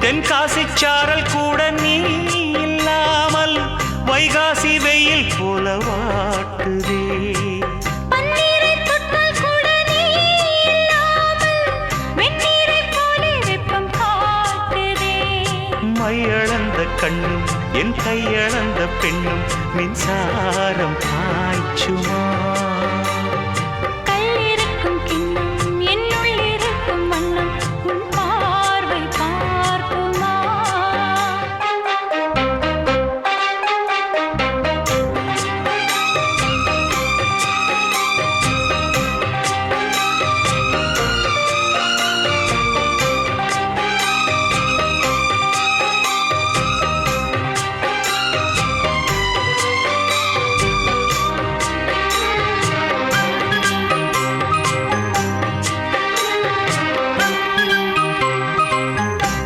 தென்காசி சாரல் கூட நீ இல்லாமல் வைகாசி வெயில் போல வாட்டுதே. பன்னீரை தொட்டால் கூட நீ இல்லாமல் வெந்நீரை போல வெப்பம் காட்டுதே. மையளந்த கண்ணும் என் கையளந்த பெண்ணும் மின்சாரம் பாய்ச்சுமா. கல்லிருக்கும் கிண்ணம் என்னுள் இருக்கும் வண்ணம் உன் பார்வை பார்க்குமா.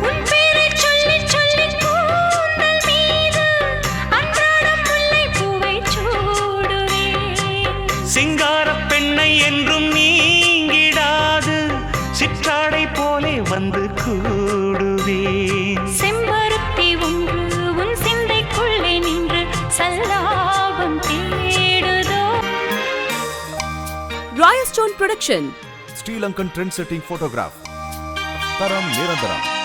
உன் பேரைச் சொல்லிச் சொல்லிக் கூந்தல் மீது அன்றாடம் முல்லைப் பூவைச் சூடுவேன். சிங்கார பெண்ணை என்றும் நீங்கிடாது சிற்றாடை போலே வந்து கூடுவேன். செம்பருத்தி ஒன்று உன் சிந்தைக்குள்ளே நின்று சல்லாபம் தேடுதோ. Royal Stone Production. Sri Lankan trend-setting photograph. Taram Nirandaram.